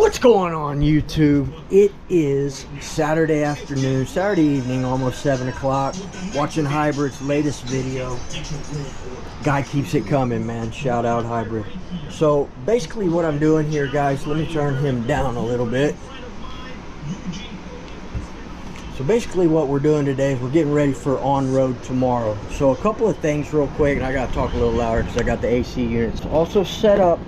What's going on, YouTube? It is Saturday afternoon, Saturday evening, almost 7 o'clock. Watching Hybrid's latest video. Guy keeps it coming, man. Shout out Hybrid. So basically what I'm doing here, guys, let me turn him down a little bit. So basically what we're doing today is we're getting ready for on-road tomorrow. So a couple of things real quick, and I gotta talk a little louder because I got the AC units. Also set up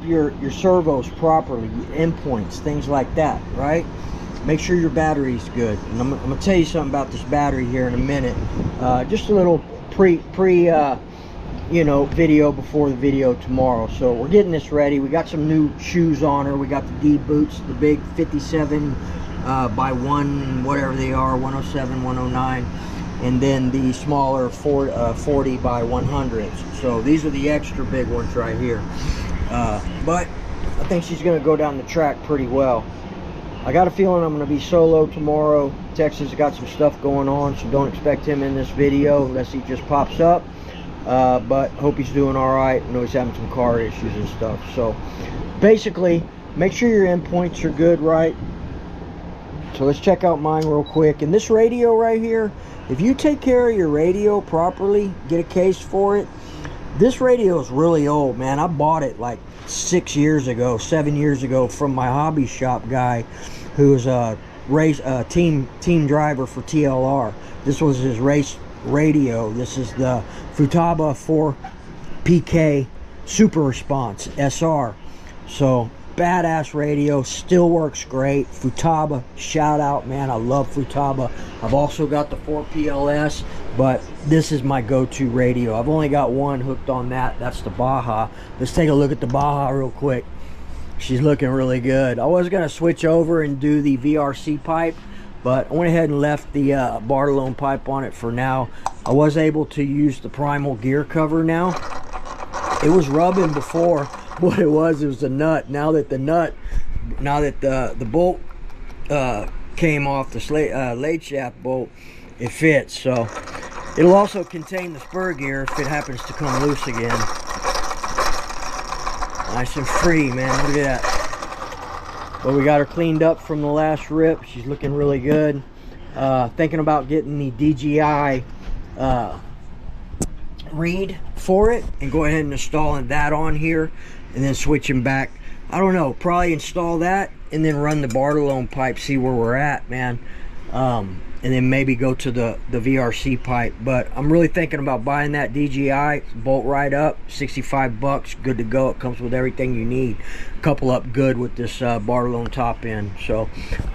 your servos properly, your endpoints, things like that, right? Make sure your battery's good. And I'm gonna tell you something about this battery here in a minute. Just a little video before the video tomorrow. So we're getting this ready. We got some new shoes on her. We got the D boots, the big 57 by 1 whatever they are, 107, 109, and then the smaller 40 by 100s. So these are the extra big ones right here. But I think she's going to go down the track pretty well. I got a feeling I'm going to be solo tomorrow. Texas got some stuff going on, so don't expect him in this video unless he just pops up. But hope he's doing all right. I know he's having some car issues and stuff. So basically, make sure your endpoints are good, right? So let's check out mine real quick. And this radio right here, if you take care of your radio properly, get a case for it. This radio is really old, man. I bought it like 7 years ago from my hobby shop guy, who's a team driver for TLR. This was his race radio. This is the Futaba 4PK Super Response SR. So badass radio, still works great. Futaba, shout out, man. I love Futaba. I've also got the 4PLS, but this is my go-to radio. I've only got one hooked on that. That's the Baja. Let's take a look at the Baja real quick. She's looking really good. I was gonna switch over and do the VRC pipe, but I went ahead and left the Bartolone pipe on it for now. I was able to use the primal gear cover now. It was rubbing before. What it was a nut. Now that the bolt came off the late shaft bolt, it fits. So it'll also contain the spur gear if it happens to come loose again. Nice and free, man. Look at that. Well, we got her cleaned up from the last rip. She's looking really good. Thinking about getting the DJI reed for it and go ahead and installing that on here, and then switching back. I don't know, probably install that and then run the Bartolone pipe, see where we're at, man. And then maybe go to the VRC pipe. But I'm really thinking about buying that DJI, bolt right up, 65 bucks, good to go. It comes with everything you need. Couple up good with this Bartolone top end. So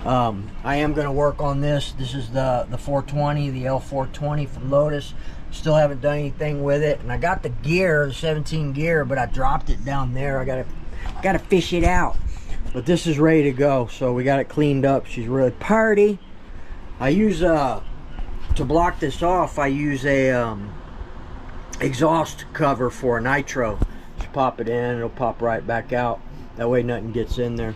I am going to work on this. This is the 420, the L420 from Lotus. Still haven't done anything with it, and I got the gear, the 17 gear, but I dropped it down there. I gotta fish it out. But this is ready to go, so we got it cleaned up. She's really party. I use to block this off, I use a exhaust cover for a Nitro. Just pop it in, it'll pop right back out. That way nothing gets in there.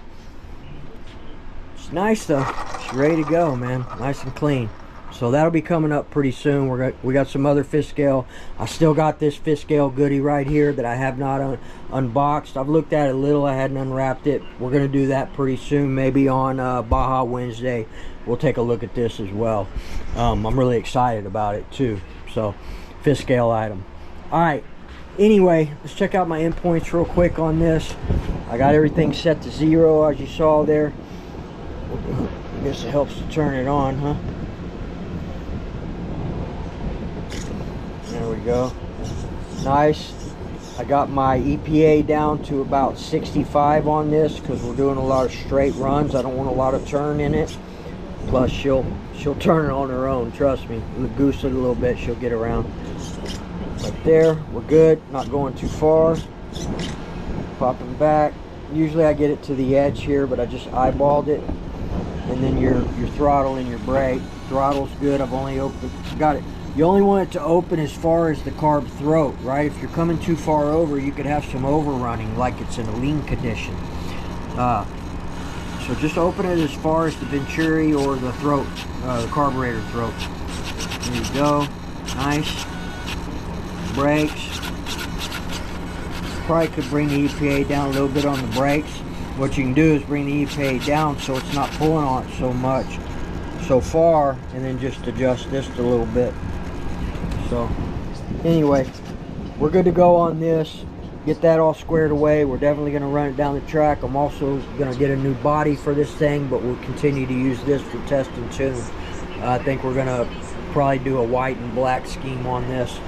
It's nice though. She's ready to go, man. Nice and clean. So that'll be coming up pretty soon. We got some other fish scale. I still got this fish scale goodie right here that I have not unboxed. I've looked at it a little. I hadn't unwrapped it. We're going to do that pretty soon, maybe on Baja Wednesday. We'll take a look at this as well. I'm really excited about it too. So fish scale item. All right. Anyway, let's check out my endpoints real quick on this. I got everything set to 0 as you saw there. I guess it helps to turn it on, huh? There we go. Nice. I got my EPA down to about 65 on this because we're doing a lot of straight runs. I don't want a lot of turn in it. Plus she'll turn it on her own, trust me. Goose it a little bit, she'll get around. Right there, we're good. Not going too far. Popping back. Usually I get it to the edge here, but I just eyeballed it. And then your throttle and your brake. Throttle's good. I've only got it. You only want it to open as far as the carb throat, right? If you're coming too far over, you could have some overrunning, like it's in a lean condition. So just open it as far as the venturi or the throat, the carburetor throat. There you go. Nice. Brakes. Probably could bring the EPA down a little bit on the brakes. what you can do is bring the ePay down so it's not pulling on it so much so far, and then just adjust this a little bit. So anyway, we're good to go on this. Get that all squared away. We're definitely going to run it down the track. I'm also going to get a new body for this thing, but we'll continue to use this for test and tune. I think we're going to probably do a white and black scheme on this,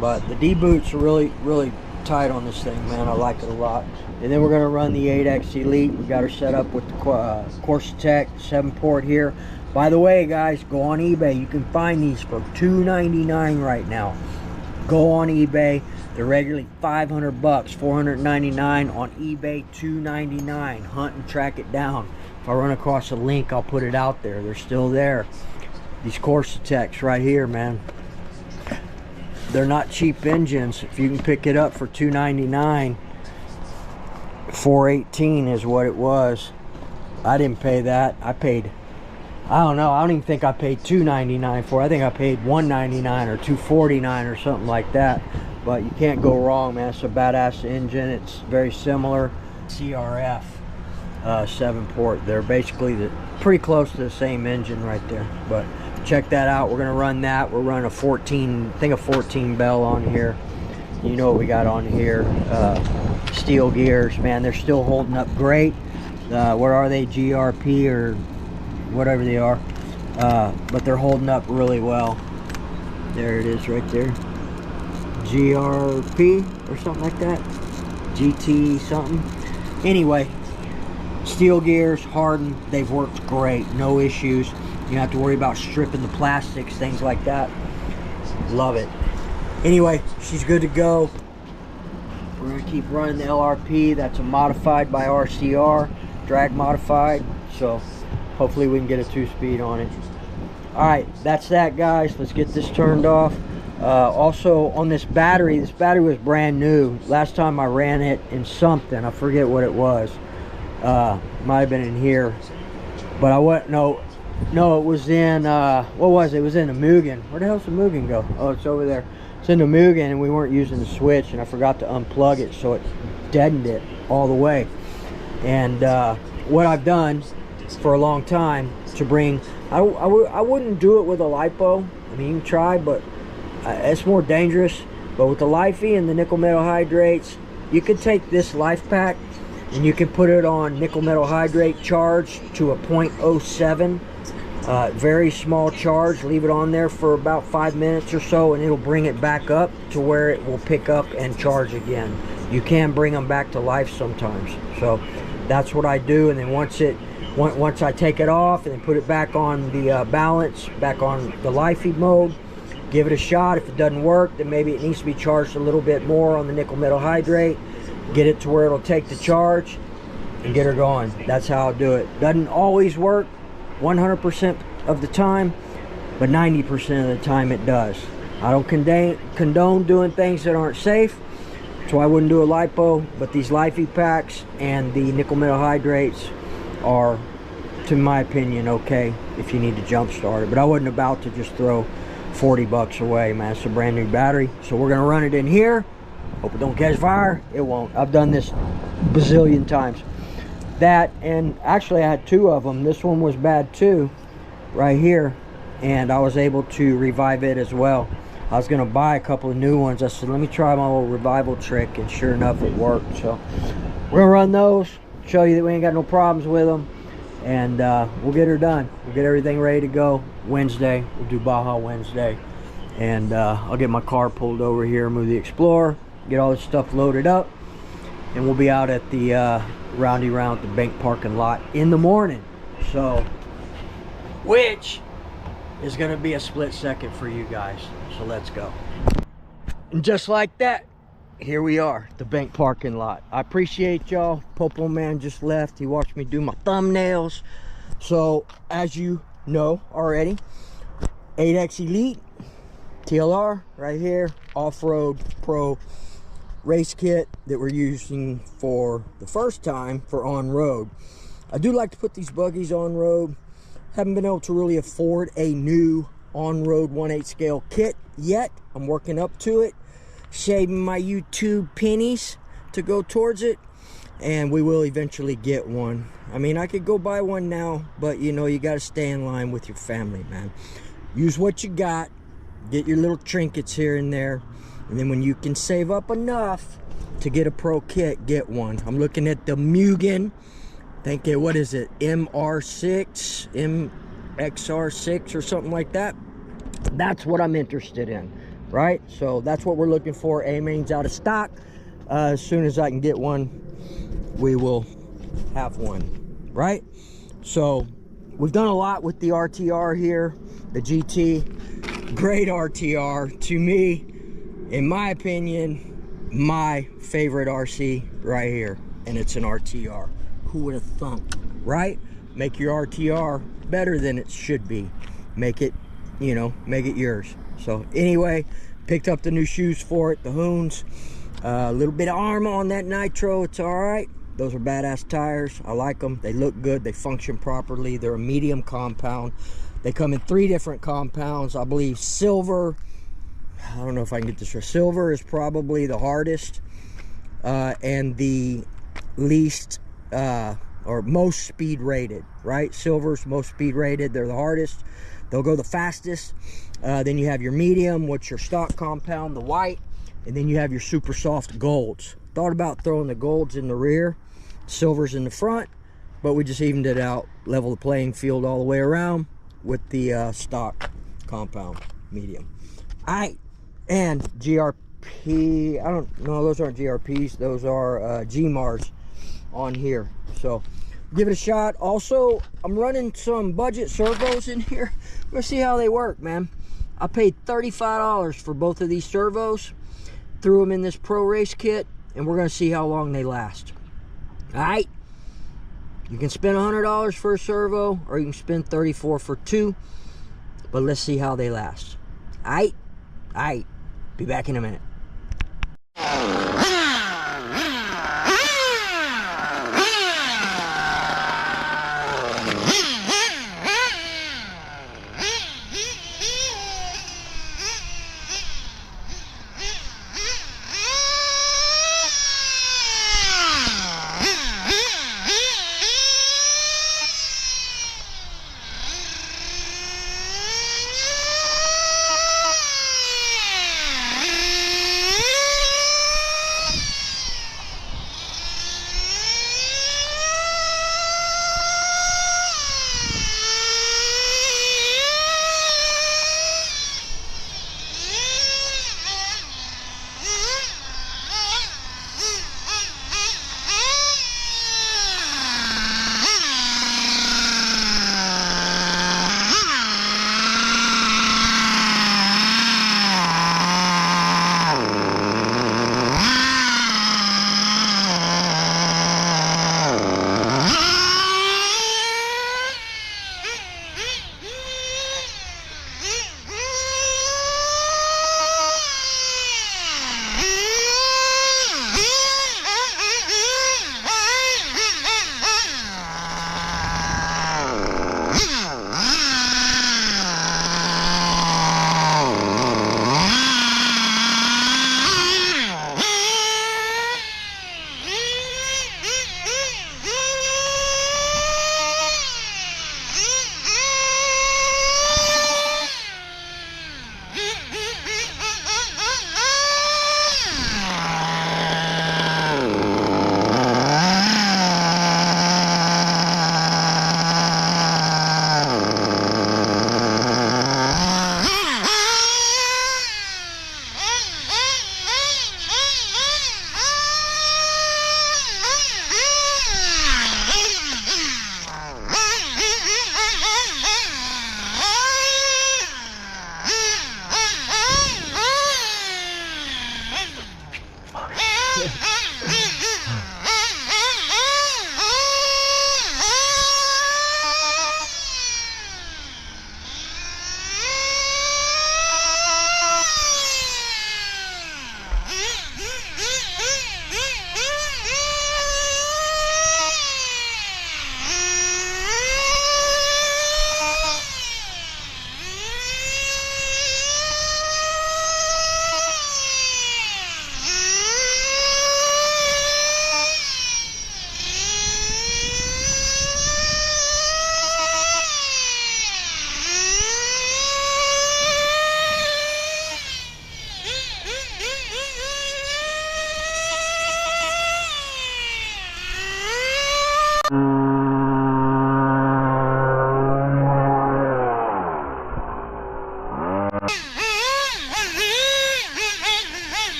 but the D-boots are really tight on this thing, man. I like it a lot. And then we're going to run the 8X Elite. We got her set up with the Corsa 7-port here. By the way, guys, go on eBay. You can find these for $299 right now. Go on eBay. They're regularly $500, $499 on eBay, $299. Hunt and track it down. If I run across a link, I'll put it out there. They're still there. These Corsa right here, man. They're not cheap engines. If you can pick it up for $299, $418 is what it was. I didn't pay that. I paid, I don't know, I don't even think I paid $299 for it. I think I paid $199 or $249 or something like that. But you can't go wrong, man. It's a badass engine. It's very similar. CRF 7-port. They're basically pretty close to the same engine right there. But check that out. We're gonna run that. We're running a 14, I think a 14 bell on here. You know what we got on here. Steel gears, man. They're still holding up great. What are they? GRP or whatever they are. But they're holding up really well. There it is right there. GRP or something like that. GT something. Anyway, steel gears, hardened. They've worked great. No issues. You don't have to worry about stripping the plastics, things like that. Love it. Anyway, she's good to go. We're going to keep running the LRP. That's a modified by RCR. Drag modified. So hopefully we can get a 2-speed on it. Alright, that's that, guys. Let's get this turned off. Also on this battery was brand new. Last time I ran it in something, I forget what it was. Might have been in here, but I went, no, it was in what was it? It was in the Mugen. Where the hell's the Mugen go? Oh, it's over there. It's in the Mugen, and we weren't using the switch, and I forgot to unplug it, so it deadened it all the way. And what I've done for a long time to bring, I wouldn't do it with a LiPo. I mean, you can try, but it's more dangerous. But with the Lifey and the nickel metal hydrates, you can take this life pack and you can put it on nickel metal hydrate charge to a 0.07. Very small charge. Leave it on there for about 5 minutes or so, and it'll bring it back up to where it will pick up and charge again. You can bring them back to life sometimes. So that's what I do. And then once I take it off and then put it back on the balance, back on the Lifey mode, give it a shot. If it doesn't work, then maybe it needs to be charged a little bit more on the nickel metal hydrate. Get it to where it'll take the charge and get her going. That's how I'll do it. Doesn't always work 100% of the time, but 90% of the time it does. I don't condone doing things that aren't safe, so I wouldn't do a LiPo, but these Lifey packs and the nickel metal hydrates are, to my opinion, okay if you need to jump start it. But I wasn't about to just throw 40 bucks away, man. It's a brand new battery, so we're gonna run it in here. Hope it don't catch fire. It won't. I've done this bazillion times. That, and actually I had 2 of them. This one was bad too, right here, and I was able to revive it as well. I was gonna buy a couple of new ones. I said, let me try my little revival trick, and sure enough it worked. So we're gonna run those, show you that we ain't got no problems with them, and we'll get her done. We'll get everything ready to go Wednesday. We'll do Baja Wednesday, and I'll get my car pulled over here, move the Explorer, get all this stuff loaded up, and we'll be out at the roundy round at the bank parking lot in the morning. So, which is going to be a split second for you guys. So let's go. And just like that, here we are, the bank parking lot. I appreciate y'all. Popo Man just left. He watched me do my thumbnails. So as you know already, 8X Elite TLR right here, off-road pro race kit that we're using for the first time for on-road. I do like to put these buggies on-road. Haven't been able to really afford a new on-road 1/8 scale kit yet. I'm working up to it, shaving my YouTube pennies to go towards it. and we will eventually get one. I mean, I could go buy one now, but you know, you got to stay in line with your family, man. Use what you got, get your little trinkets here and there, and then when you can save up enough to get a pro kit, get one. I'm looking at the Mugen. Think it, what is it, MR6, MXR6 or something like that. That's what I'm interested in, right? So that's what we're looking for. A-main's out of stock. As soon as I can get one, we will have one, right? So we've done a lot with the RTR here, the GT. Great RTR. To me, in my opinion, my favorite RC right here, and it's an RTR. Who would have thunk, right? Make your RTR better than it should be. Make it, you know, make it yours. So anyway, picked up the new shoes for it, the Hoons. A little bit of armor on that Nitro, it's all right. Those are badass tires. I like them. They look good. They function properly. They're a medium compound. They come in 3 different compounds. I believe silver, I don't know if I can get this right. Silver is probably the hardest and the least or most speed rated, right? Silver's most speed rated. They're the hardest. They'll go the fastest. Then you have your medium, what's your stock compound, the white, and then you have your super soft golds. Thought about throwing the golds in the rear, silvers in the front, but we just evened it out, level the playing field all the way around with the stock compound medium. All right, and GRP, I don't know, those aren't GRPs, those are GMARs on here. So give it a shot. Also, I'm running some budget servos in here. We're gonna see how they work, man. I paid $35 for both of these servos, threw them in this pro race kit, and we're gonna see how long they last. All right, you can spend $100 for a servo, or you can spend $34 for 2, but let's see how they last. All right, be back in a minute.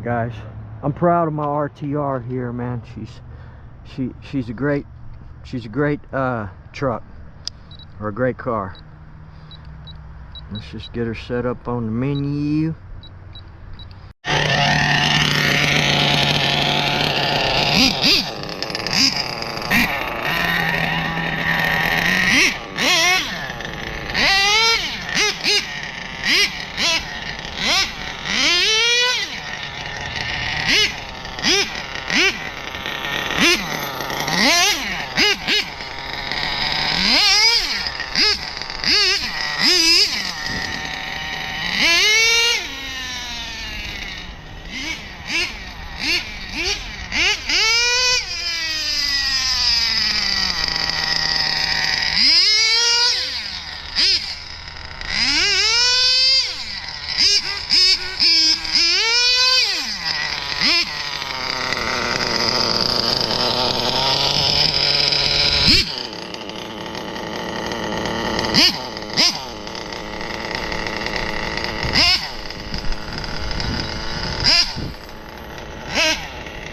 guys. I'm proud of my RTR here, man. She's a great truck, or a great car. Let's just get her set up on the menu.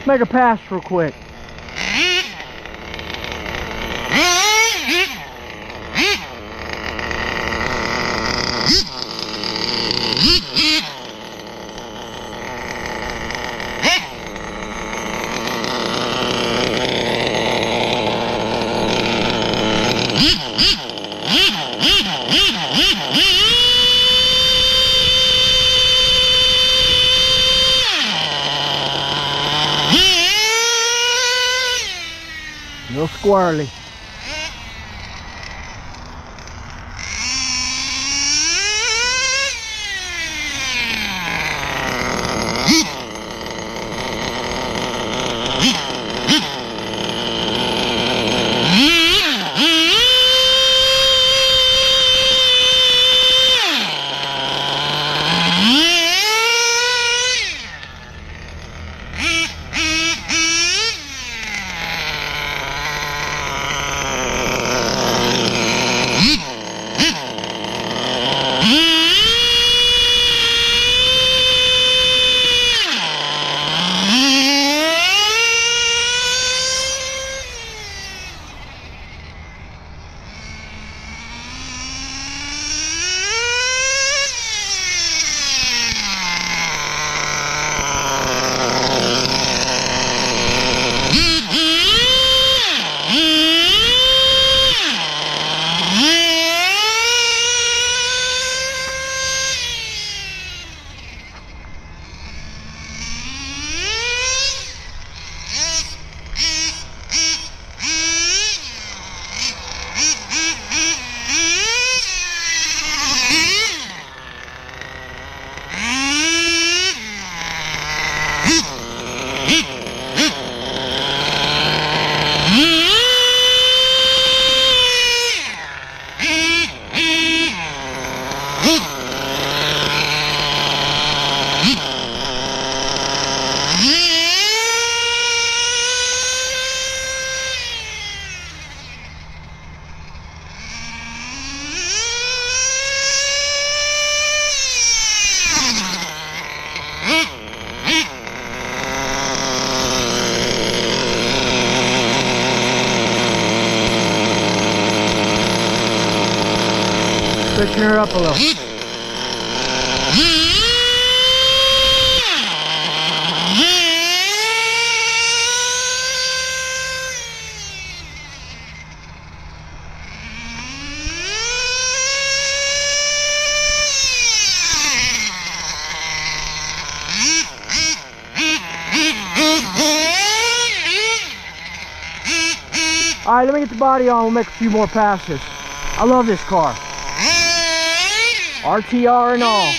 Make a pass real quick. No squirrely. Switching her up a little. Alright, let me get the body on. We'll make a few more passes. I love this car. RTR and all.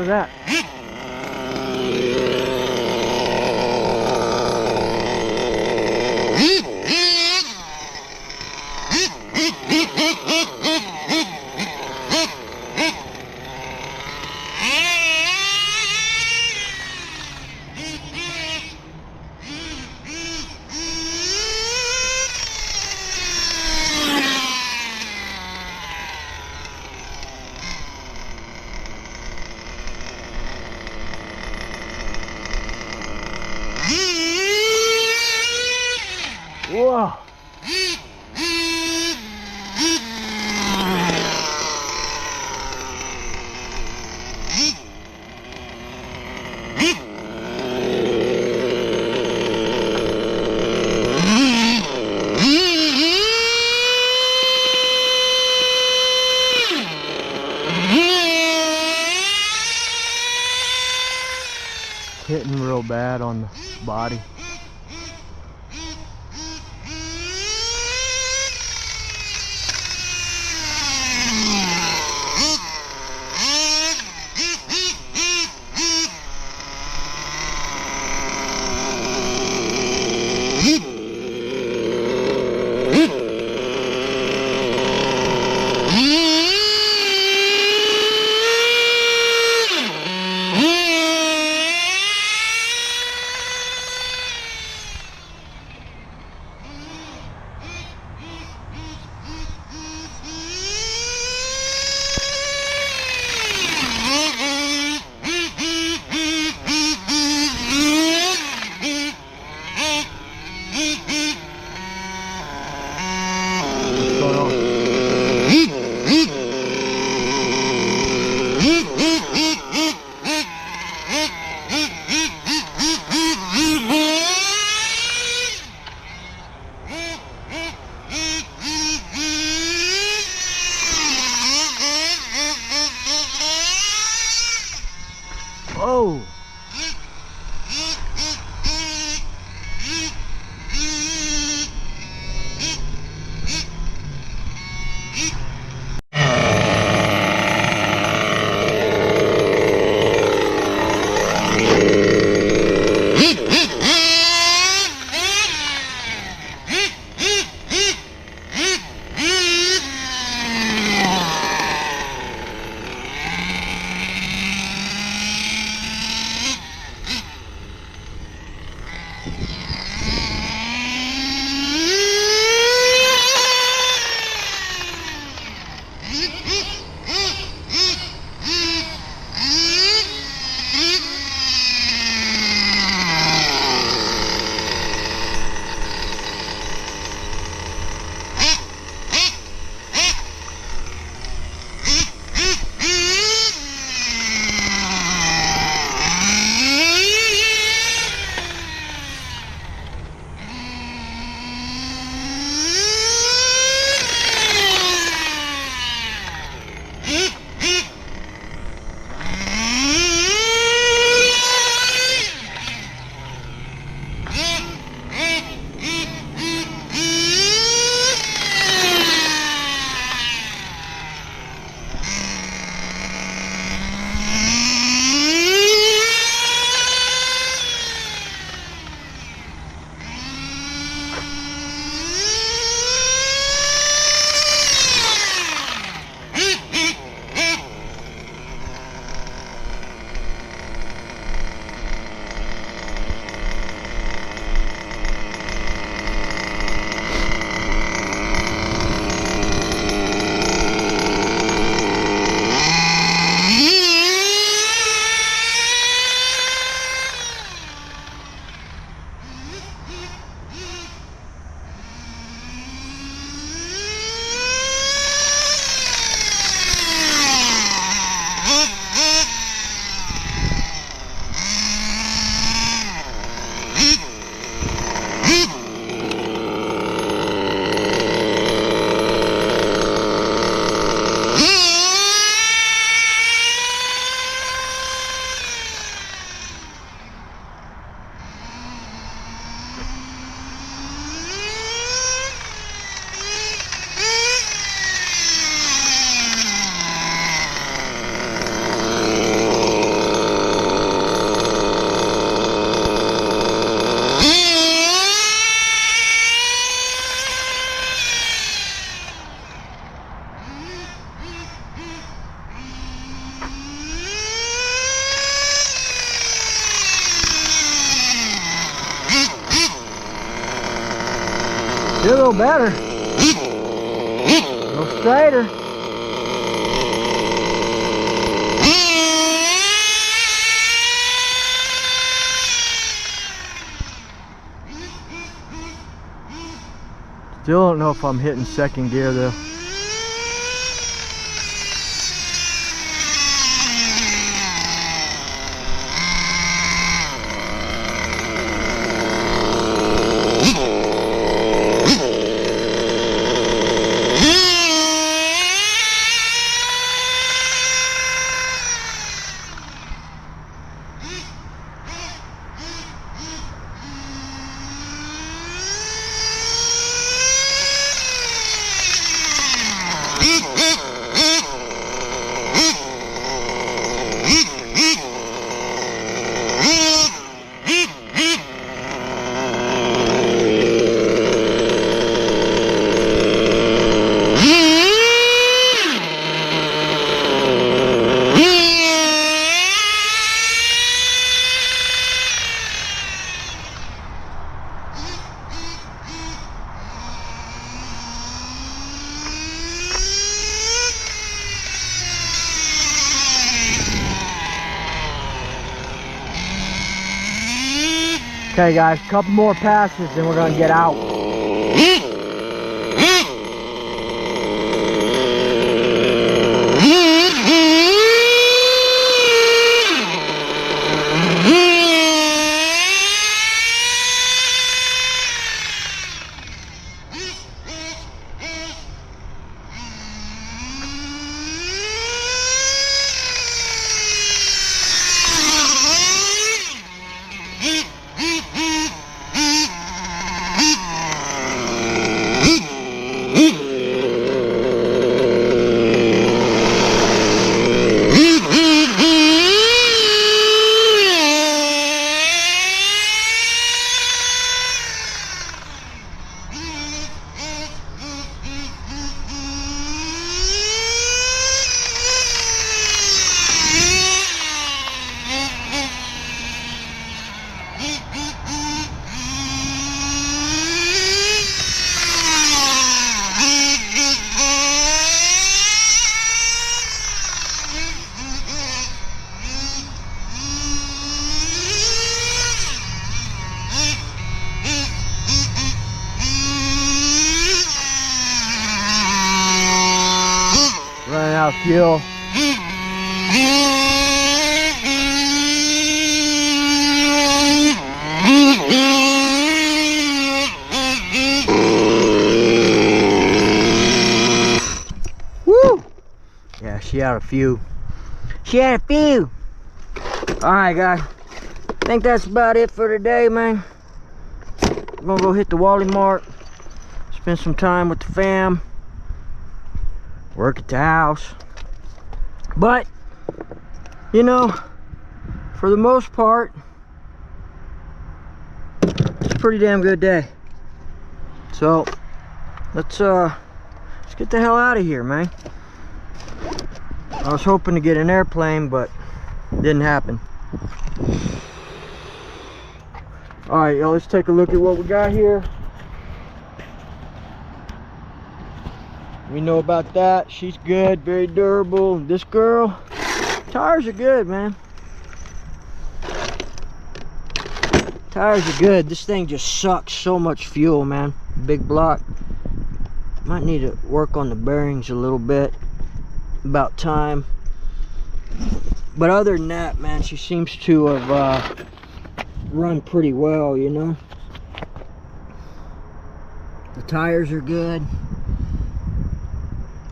at that. Whoa. Hitting real bad on the body. Feel a little better. A little straighter. Still don't know if I'm hitting second gear though. Okay guys, a couple more passes and we're gonna get out. Running out of fuel. Woo! Yeah, she had a few. She had a few. Alright guys, I think that's about it for today, man. I'm gonna go hit the Wally Mart, spend some time with the fam, work at the house. But you know, for the most part, it's a pretty damn good day. So let's get the hell out of here, man. I was hoping to get an airplane, but didn't happen. All right, y'all, let's take a look at what we got here. We know about that. She's good, very durable. This girl, tires are good, man. Tires are good. This thing just sucks so much fuel, man. Big block. Might need to work on the bearings a little bit. About time. But other than that, man, she seems to have run pretty well, you know. The tires are good.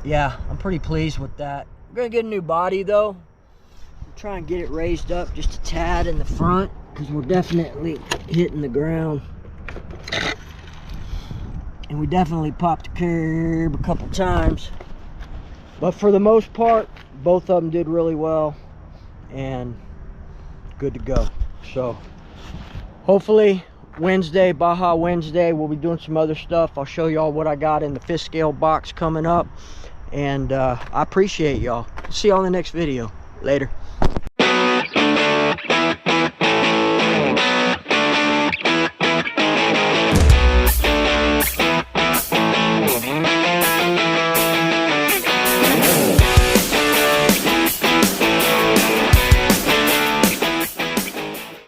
Yeah, I'm pretty pleased with that. We're gonna get a new body though. Try and get it raised up just a tad in the front, because we're definitely hitting the ground. And we definitely popped the curb a couple times. But for the most part, both of them did really well and good to go. So hopefully Wednesday, Baja Wednesday, we'll be doing some other stuff. I'll show y'all what I got in the fish scale box coming up. And I appreciate y'all. See y'all in the next video. Later.